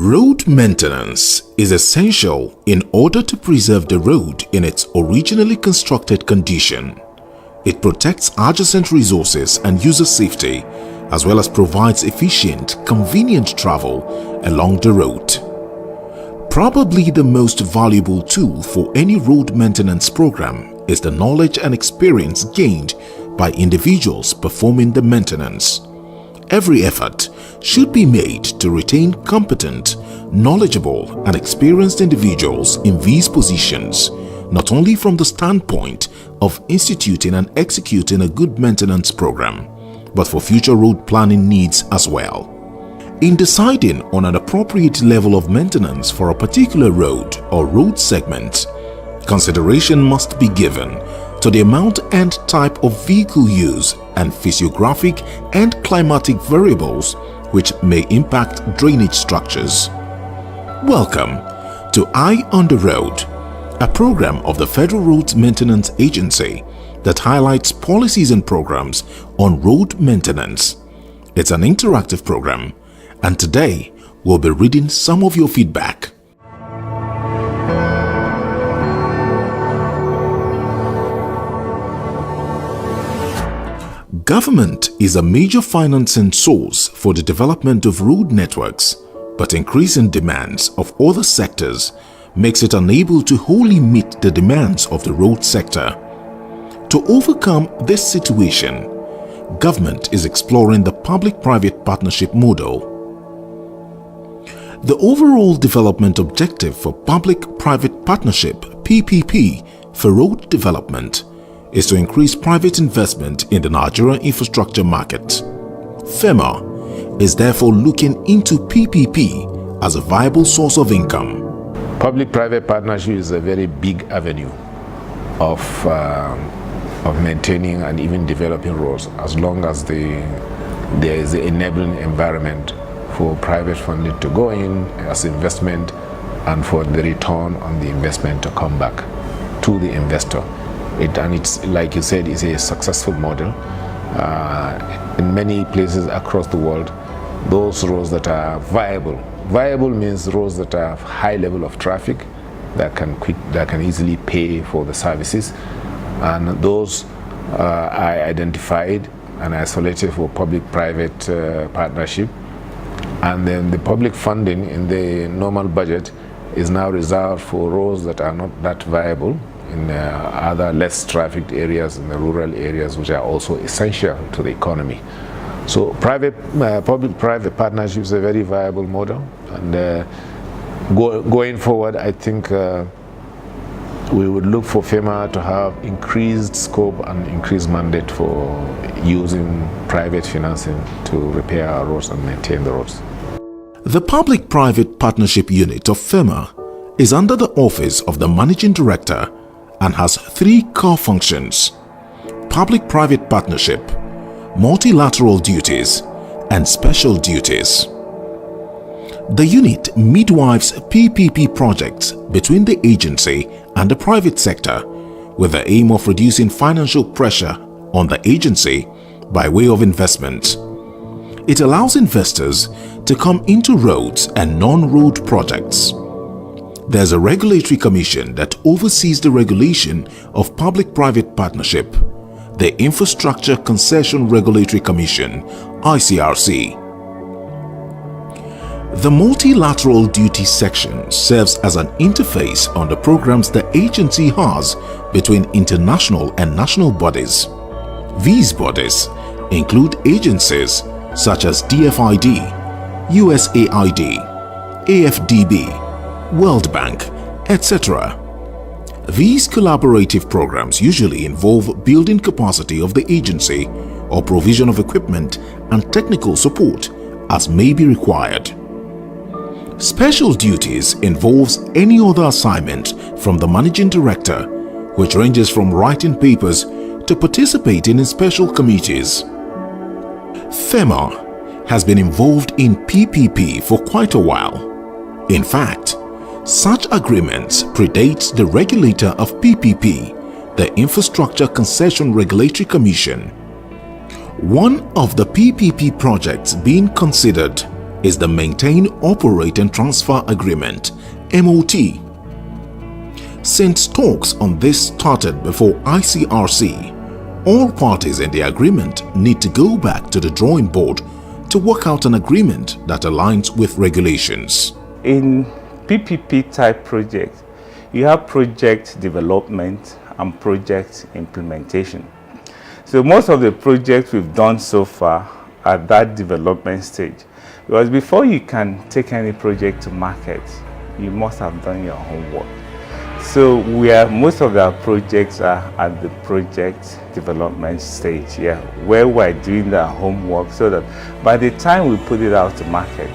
Road maintenance is essential in order to preserve the road in its originally constructed condition. It protects adjacent resources and user safety, as well as provides efficient, convenient travel along the road. Probably the most valuable tool for any road maintenance program is the knowledge and experience gained by individuals performing the maintenance. Every effort should be made to retain competent, knowledgeable and experienced individuals in these positions, not only from the standpoint of instituting and executing a good maintenance program, but for future road planning needs as well. In deciding on an appropriate level of maintenance for a particular road or road segment, consideration must be given to the amount and type of vehicle use and physiographic and climatic variables which may impact drainage structures. Welcome to Eye on the Road, a program of the Federal Roads Maintenance Agency that highlights policies and programs on road maintenance. It's an interactive program, and today we'll be reading some of your feedback. Government is a major financing source for the development of road networks, but increasing demands of other sectors makes it unable to wholly meet the demands of the road sector. To overcome this situation, government is exploring the public-private partnership model. The overall development objective for public-private partnership (PPP) for road development is to increase private investment in the Nigerian infrastructure market. FERMA is therefore looking into PPP as a viable source of income. Public-private partnership is a very big avenue of maintaining and even developing roads, as long as there is an enabling environment for private funding to go in as investment and for the return on the investment to come back to the investor. It's like you said, it's a successful model. In many places across the world, those roads that are viable means roads that have high level of traffic that can easily pay for the services, and those are identified and isolated for public-private partnership. And then the public funding in the normal budget is now reserved for roads that are not that viable in other less trafficked areas, in the rural areas, which are also essential to the economy. So public-private partnership is a very viable model, and going forward, I think we would look for FEMA to have increased scope and increased mandate for using private financing to repair our roads and maintain the roads. The Public-Private Partnership Unit of FERMA is under the Office of the Managing Director and has three core functions: public-private partnership, multilateral duties, and special duties. The unit midwives PPP projects between the agency and the private sector with the aim of reducing financial pressure on the agency by way of investment. It allows investors to come into roads and non-road projects. There's a regulatory commission that oversees the regulation of public-private partnership, the Infrastructure Concession Regulatory Commission, ICRC. The multilateral duty section serves as an interface on the programs the agency has between international and national bodies. These bodies include agencies such as DFID, USAID, AFDB, World Bank, etc. These collaborative programs usually involve building capacity of the agency or provision of equipment and technical support as may be required. Special duties involves any other assignment from the Managing Director, which ranges from writing papers to participating in special committees. FERMA has been involved in PPP for quite a while. In fact, such agreements predate the regulator of PPP, the Infrastructure Concession Regulatory Commission. One of the PPP projects being considered is the Maintain, Operate and Transfer Agreement, MOT. Since talks on this started before ICRC, all parties in the agreement need to go back to the drawing board to work out an agreement that aligns with regulations. In PPP type projects, you have project development and project implementation. So most of the projects we've done so far are at that development stage. Because before you can take any project to market, you must have done your homework. So most of our projects are at the project development stage, where we're doing the homework so that by the time we put it out to market,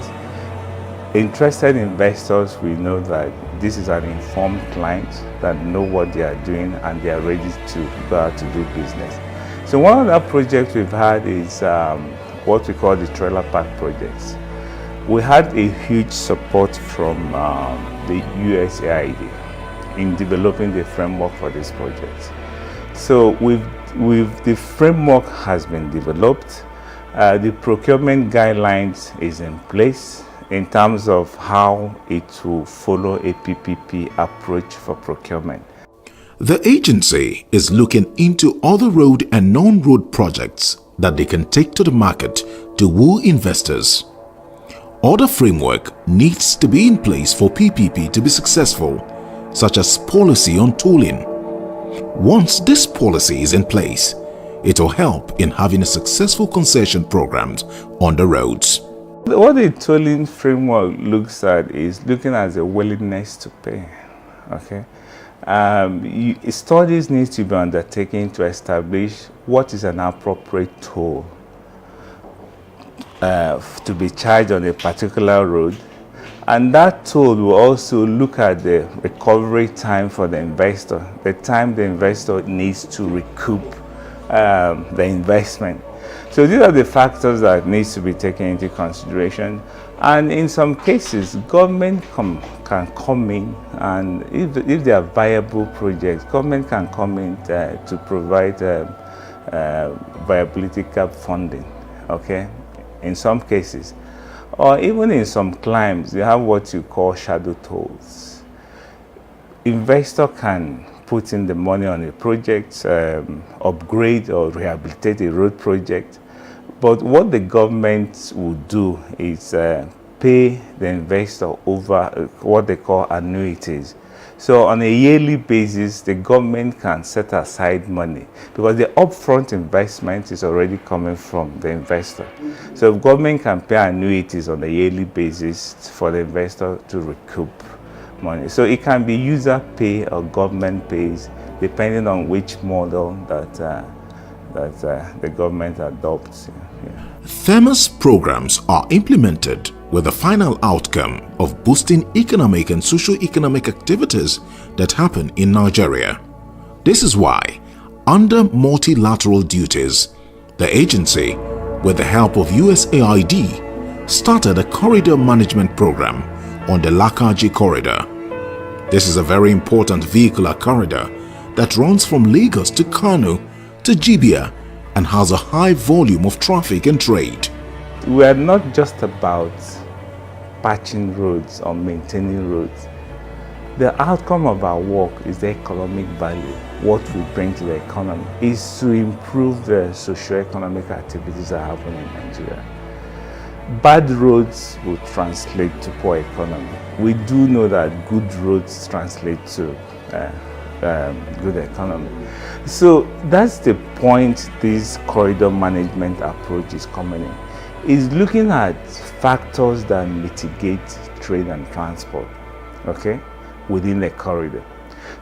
interested investors will know that this is an informed client that know what they are doing and they are ready to go out to do business. So one of the projects we've had is what we call the trailer park projects. We had a huge support from the USAID in developing the framework for this project. So the framework has been developed. The procurement guidelines is in place in terms of how it will follow a PPP approach for procurement. The agency is looking into other road and non-road projects that they can take to the market to woo investors. Other framework needs to be in place for PPP to be successful, such as policy on tolling. Once this policy is in place, it will help in having a successful concession programs on the roads. What the tolling framework looks at is looking at the willingness to pay. Okay, studies need to be undertaken to establish what is an appropriate toll to be charged on a particular road, and that toll will also look at the recovery time for the investor, the time the investor needs to recoup the investment. So these are the factors that needs to be taken into consideration, and in some cases government can come in, and if they are viable projects, government can come in to provide viability gap funding, okay, in some cases. Or even in some climes, they have what you call shadow tolls. Investor can put in the money on a project, upgrade or rehabilitate a road project, but what the government will do is pay the investor over what they call annuities. So on a yearly basis, the government can set aside money because the upfront investment is already coming from the investor. So the government can pay annuities on a yearly basis for the investor to recoup money. So it can be user pay or government pays, depending on which model that the government adopts. FERMA's programs are implemented with the final outcome of boosting economic and socio-economic activities that happen in Nigeria. This is why, under multilateral duties, the agency, with the help of USAID, started a corridor management program on the Lakaji corridor. This is a very important vehicular corridor that runs from Lagos to Kano to Jibia and has a high volume of traffic and trade. We are not just about patching roads or maintaining roads. The outcome of our work is the economic value. What we bring to the economy is to improve the socio-economic activities that happen in Nigeria. Bad roads will translate to poor economy. We do know that good roads translate to good economy. So that's the point this corridor management approach is coming in. Is looking at factors that mitigate trade and transport, okay, within the corridor.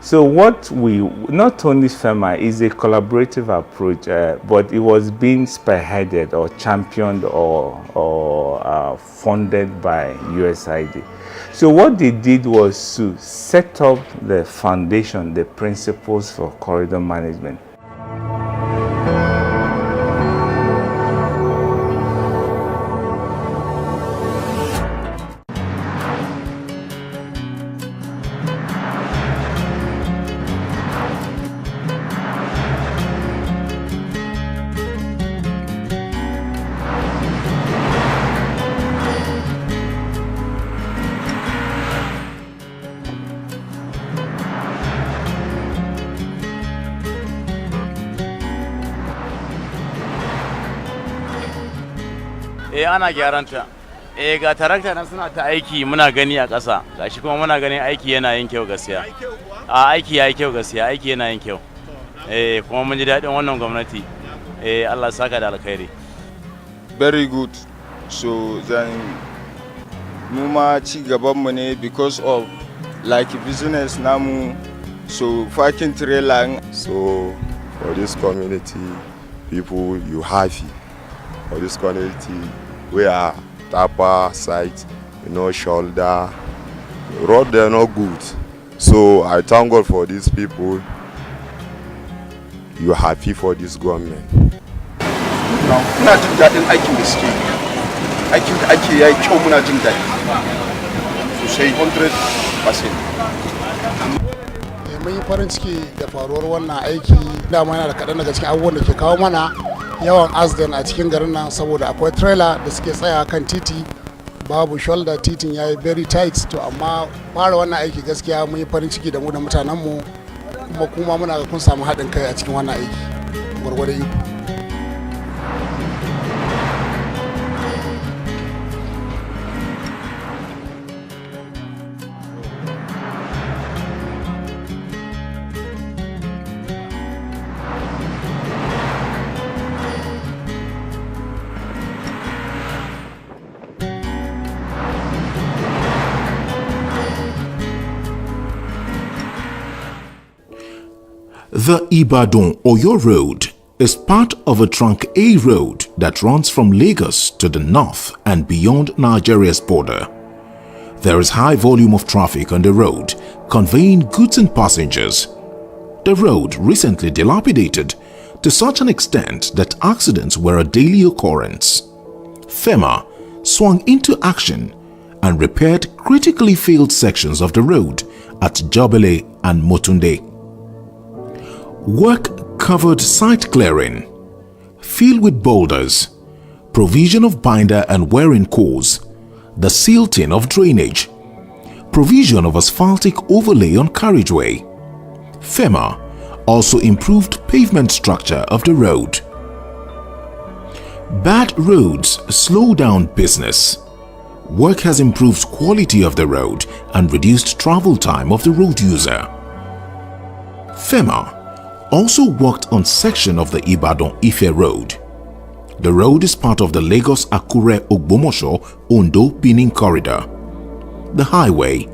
So what not only FERMA is a collaborative approach, but it was being spearheaded or championed or funded by USAID. So what they did was to set up the foundation, the principles for corridor management. ana gyaranta. Ga tarakta nan suna ta aiki muna gani a ƙasa. Gashi kuma muna ganin aiki yana yin kyau gaskiya. Aiki yayi kyau gaskiya, aiki yana yin kyau. Kuma mun ji daɗin wannan gwamnati. Allah saka da alkhairi. Very good. So then mu ma ci gaban mu ne because of like business namu, so parking trailer. So for this community, people, you happy. For this community, we are Tapa site, shoulder. Road they're not good. So I thank God for these people. You are happy for this government. No, muna jin daɗin aikin da suke yi. Aikin da ake yayi kyau muna jin daɗi. Sosai 100%. Mun yi farin ciki da faruwar wannan aiki. Dama yana da kaɗan daga cikin abubuwan da ke kawo mana yawan accident a cikin garin nan saboda akwai trailer da suke tsaya kan titi. Babu shoulder, titin yayi very tight, to amma fara wannan aiki gaskiya mun yi farin ciki da mu da mutanenmu, kuma muna ga kun samu haɗin kai a cikin wannan aiki gwargwado iko. The Ibadan-Oyo Road is part of a Trunk A road that runs from Lagos to the north and beyond Nigeria's border. There is high volume of traffic on the road, conveying goods and passengers. The road recently dilapidated to such an extent that accidents were a daily occurrence. FERMA swung into action and repaired critically failed sections of the road at Jobele and Motunde. Work covered site clearing, fill with boulders, provision of binder and wearing cores, the silting of drainage, provision of asphaltic overlay on carriageway. FERMA also improved pavement structure of the road. Bad roads slow down business. Work has improved quality of the road and reduced travel time of the road user. FERMA also worked on section of the Ibadan-Ife Road. The road is part of the Lagos-Akure-Ogbomosho-Ondo-Benin corridor. The highway,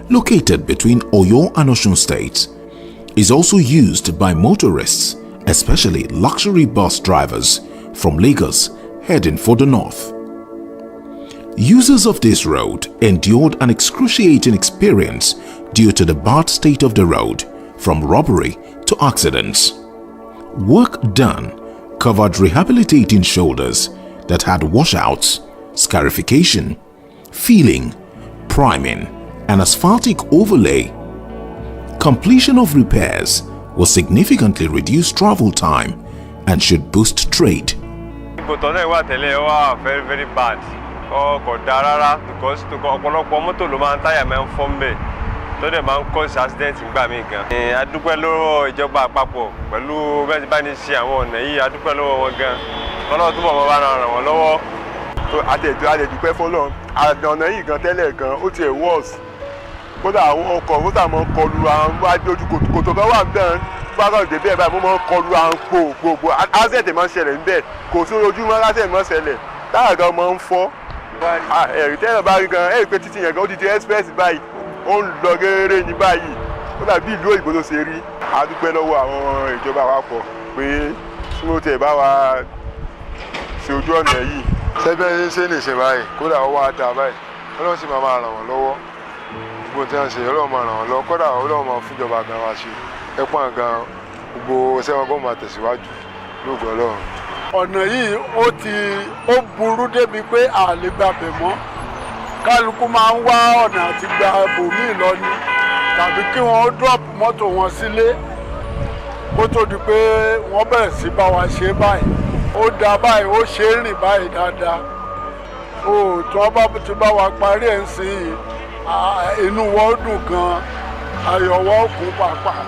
located between Oyo and Osun states, is also used by motorists, especially luxury bus drivers from Lagos heading for the north. Users of this road endured an excruciating experience due to the bad state of the road, from robbery to accidents. Work done covered rehabilitating shoulders that had washouts, scarification, filling, priming, and asphaltic overlay. Completion of repairs will significantly reduce travel time and should boost trade. Very bad. Because tó dẹ̀ máa ń cause accident ńgbà míì gan. A dúpẹ́ lọ́wọ́ ìjọba àpapọ̀ pẹ̀lú bẹ́ẹ̀ tí bá ní ṣe àwọn ọ̀nà yìí, a dúpẹ́ lọ́wọ́ wọn gan. Ọlọ́run túbọ̀ máa bá ràn wọ́n lọ́wọ́. Adẹ̀dúpẹ́ fọ́lọ́run. Ọ̀nà yìí gan tẹ́lẹ̀ gan ó tiẹ̀ worse. Kódà àwọn ọkọ̀ kódà máa ń kọlu àwọn ojú kòtò kan wà bẹ́ẹ̀ gbàgbọ́ ìdè bẹ́ẹ̀ báyìí mo máa ń kọlu àwọn gbogbo accident máa ń ṣẹlẹ̀ níbẹ̀ kò sí ojúmọ́ accident máa ń ṣẹlẹ̀ táyà gan máa ń fọ́. Ẹ̀rí tẹ́lẹ̀ bá rí gan ẹ̀rí pé títì yẹn gan ó ti di express báyìí. Ó ń lọ gẹ́gẹ́ ní báyìí ó dàbí ìlú òyìnbó ló ṣe rí. A dúpẹ́ lọ́wọ́ àwọn ìjọba àpapọ̀ pé tí wọ́n tẹ̀ bá wa ṣe ojú ọ̀nà yìí. Sẹ́gbẹ́ ṣe lè ṣe báyìí kódà ó wá dá báyìí Ọlọ́run sì máa ràn wọ́n lọ́wọ́ gbogbo tí wọ́n ṣe Ọlọ́run máa ràn wọ́n lọ́wọ́ kódà Ọlọ́run máa fún ìjọba gan wa ṣe ẹ̀pọ̀n gan gbogbo sẹ́wọ̀n gan máa tẹ̀síwájú lóògùn Ọlọ́run. Ọ̀nà yìí ó burú débi pé a lè gbàbẹ̀ mọ́. Kálukú máa ń wá ọ̀nà àti gba ibòmíì lọ ni tàbí kí wọ́n drop mọ́tò wọn sílé kó tó di pé wọ́n bẹ̀rẹ̀ sí bá wa ṣe báyìí. Ó dá báyìí, ó ṣe é rìn báyìí dáadáa. Tí wọ́n bá ti bá wa parí ẹ̀ ń sìn inú wọn ó dùn gan-an, ayọ̀ wọn ó kún pàápàá.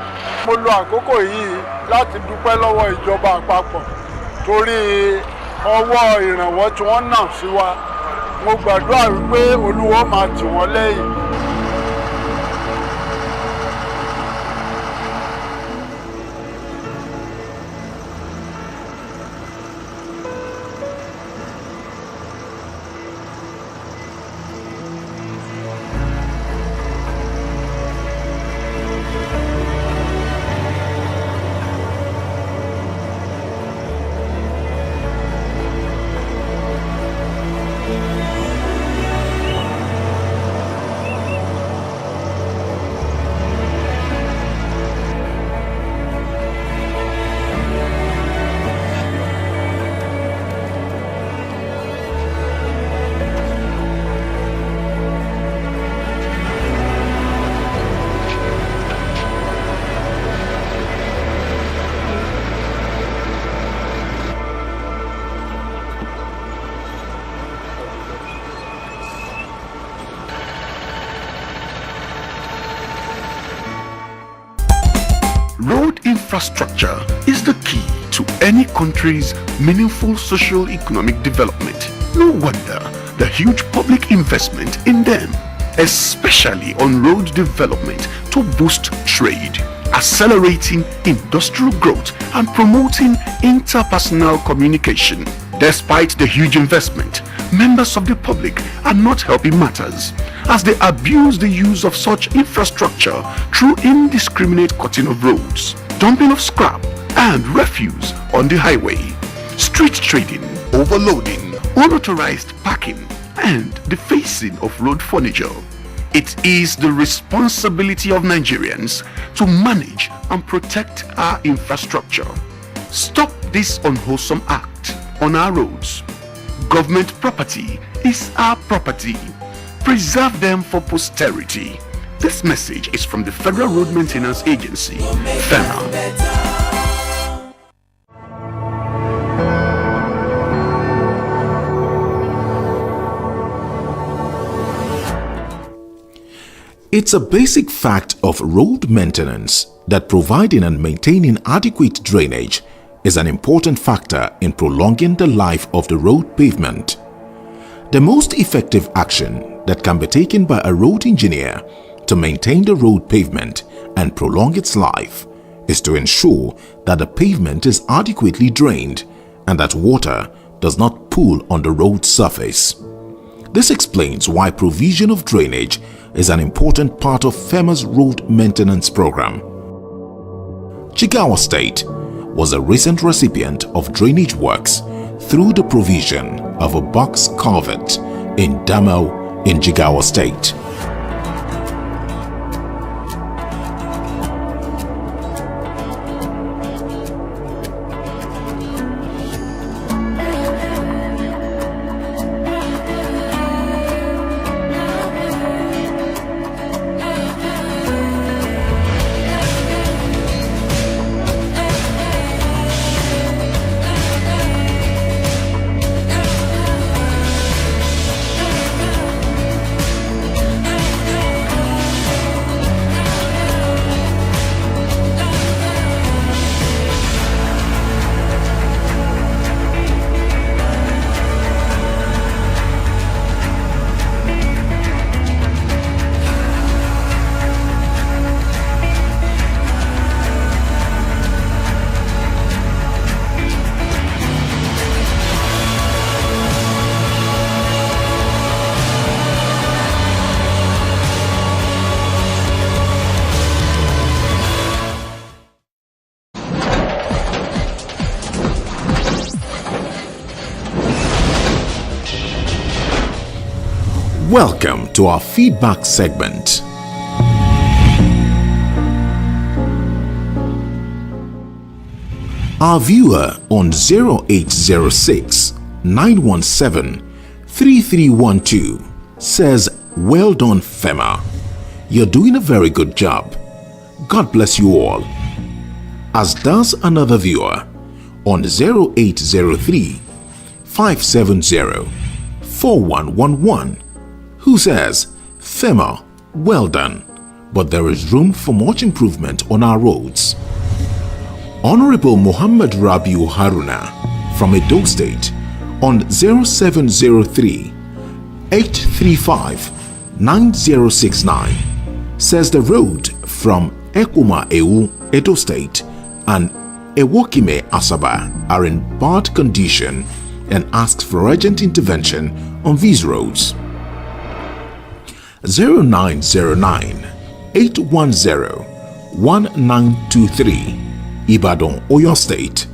Mo lo àkókò yìí láti dúpẹ́ lọ́wọ́ ìjọba àpapọ̀ torí ọwọ́ ìrànwọ́ tí wọ́n nà sí wa mo gbàdúrà wípé Olúwa máa tì wọ́n lẹ́yìn. Road infrastructure is the key to any country's meaningful socio-economic development. No wonder the huge public investment in them, especially on road development to boost trade, accelerating industrial growth and promoting interpersonal communication. Despite the huge investment, members of the public are not helping matters as they abuse the use of such infrastructure through indiscriminate cutting of roads, dumping of scrap and refuse on the highway, street trading, overloading, unauthorized parking, and defacing of road furniture. It is the responsibility of Nigerians to manage and protect our infrastructure. Stop this unwholesome act on our roads. Government property is our property. Preserve them for posterity. This message is from the Federal Road Maintenance Agency, FERMA. It's a basic fact of road maintenance that providing and maintaining adequate drainage is an important factor in prolonging the life of the road pavement. The most effective action that can be taken by a road engineer to maintain the road pavement and prolong its life is to ensure that the pavement is adequately drained and that water does not pool on the road surface. This explains why provision of drainage is an important part of FERMA's road maintenance program. Jigawa State was a recent recipient of drainage works through the provision of a box culvert in Damo in Jigawa State. Welcome to our feedback segment. Our viewer on 0806 917 3312 says, "Well done, FERMA. You're doing a very good job. God bless you all." As does another viewer on 0803 570 4111 who says, "FERMA, well done, but there is room for much improvement on our roads." Honorable Muhammad Rabiu Haruna from Edo State on 0703 835 9069 says the road from Ekuma Ewu, Edo State and Ewokime Asaba are in bad condition and asks for urgent intervention on these roads. 0909 810 1923 Ibadan, Oyo State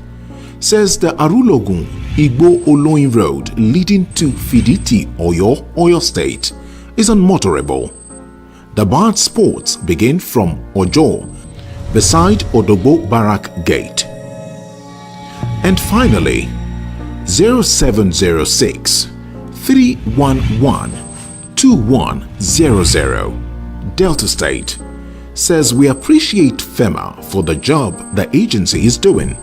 says the Arulogun Igbo Oloyin Road leading to Fiditi, Oyo State is unmotorable. The bad spots begin from Ojo beside Odogbo Barak Gate. And finally, 0706 311 2100 Delta State says we appreciate FERMA for the job the agency is doing.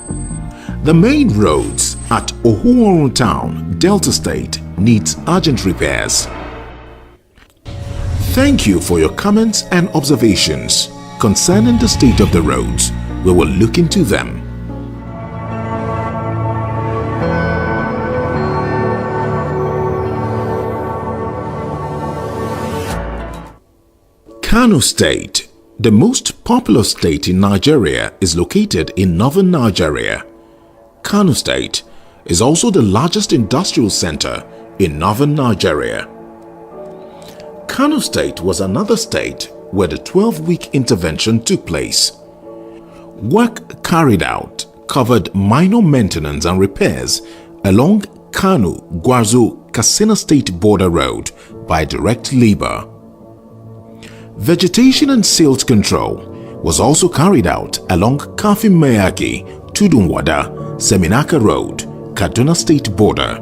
The main roads at Ohuoru Town, Delta State needs urgent repairs. Thank you for your comments and observations concerning the state of the roads. We will look into them. Kano State, the most populous state in Nigeria, is located in northern Nigeria. Kano State is also the largest industrial center in northern Nigeria. Kano State was another state where the 12-week intervention took place. Work carried out covered minor maintenance and repairs along Kano-Gwarzo-Katsina State border road by direct labor. Vegetation and silt control was also carried out along Kafin-Mayaki-Tudunwada-Seminaka Road, Kaduna State border.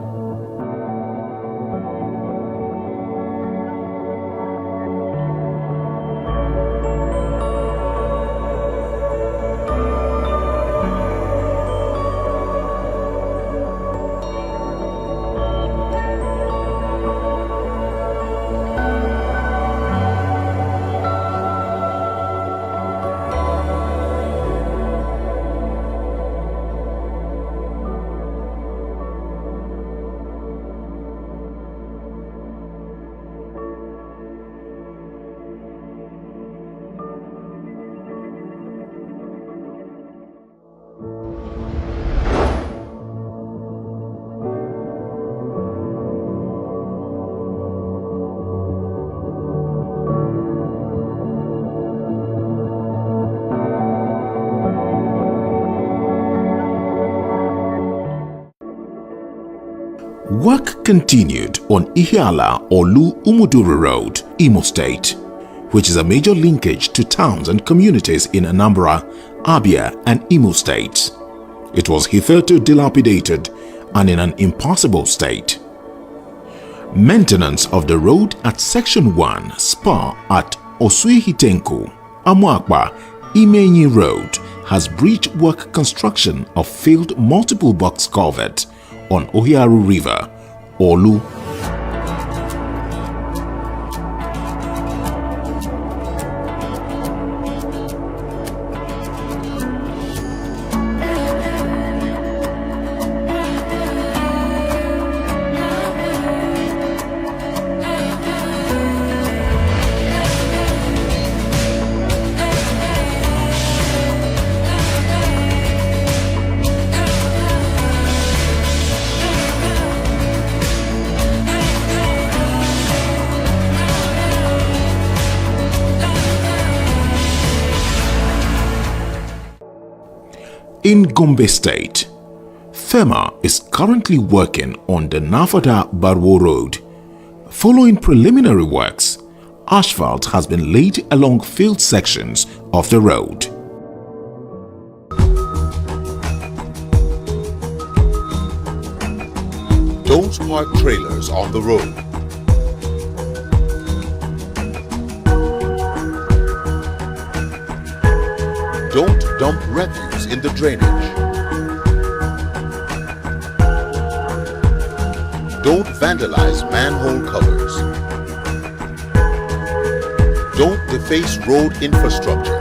Work continued on Ihiala-Olu-Umuduru Road, Imo State, which is a major linkage to towns and communities in Anambra, Abia and Imo states. It was hitherto dilapidated and in an impassable state. Maintenance of the road at Section 1 Spa at Osuihitenku, Amuakpa, Imenyi Road has bridge work construction of failed multiple box culvert on Ohiaru River, Olu. In Gombe State, FERMA is currently working on the Nafada-Barwo Road. Following preliminary works, asphalt has been laid along field sections of the road. Don't park trailers on the road. Don't dump refuse in the drainage. Don't vandalize manhole covers. Don't deface road infrastructure.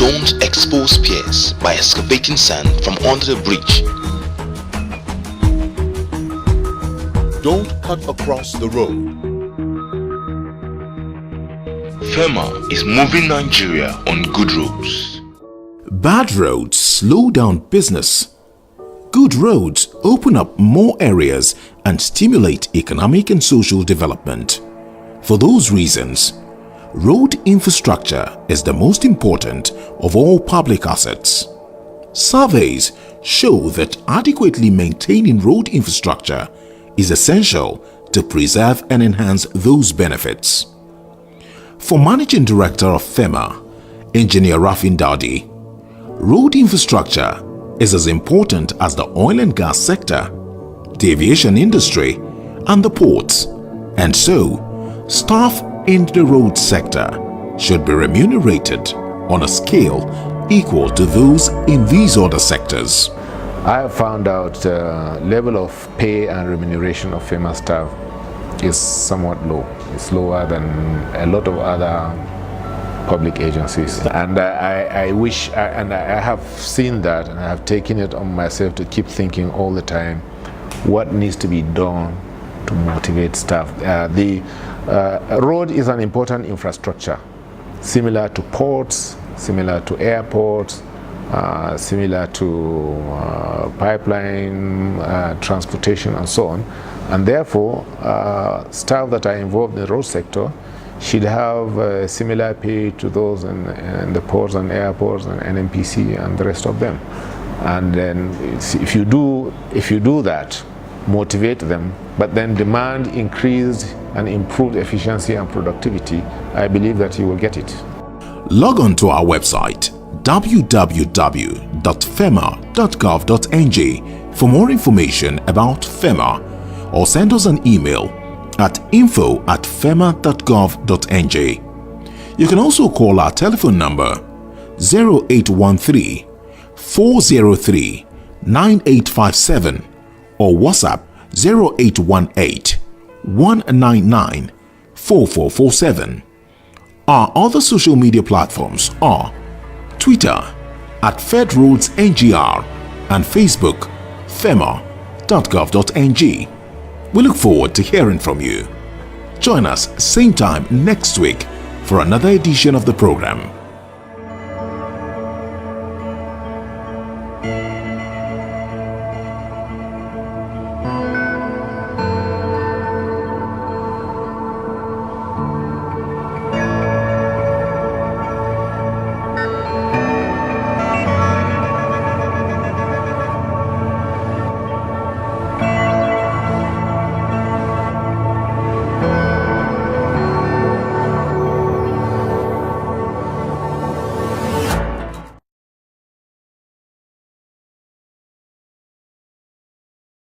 Don't expose piers by excavating sand from under the bridge. Don't cut across the road. FERMA is moving Nigeria on good roads. Bad roads slow down business. Good roads open up more areas and stimulate economic and social development. For those reasons, road infrastructure is the most important of all public assets. Surveys show that adequately maintaining road infrastructure is essential to preserve and enhance those benefits. For Managing Director of FERMA, Engineer Rafin Dadi, road infrastructure is as important as the oil and gas sector, the aviation industry, and the ports, and so staff in the road sector should be remunerated on a scale equal to those in these other sectors. I have found out level of pay and remuneration of FEMA staff is somewhat low. It's lower than a lot of other public agencies, and I wish, and I have seen that, and I have taken it on myself to keep thinking all the time what needs to be done to motivate staff. The road is an important infrastructure, similar to ports, similar to airports, similar to pipeline transportation and so on, and therefore staff that are involved in the road sector should have similar pay to those in the ports and airports and NNPC and the rest of them. And then if you do that, motivate them, but then demand increased and improved efficiency and productivity, I believe that you will get it. Log on to our website www.ferma.gov.ng for more information about FERMA, or send us an email at info@ferma.gov.ng. You can also call our telephone number 0813 403 9857 or WhatsApp 0818 199 4447. Our other social media platforms are Twitter @FedRoadsNGR and Facebook ferma.gov.ng. We look forward to hearing from you. Join us same time next week for another edition of the program.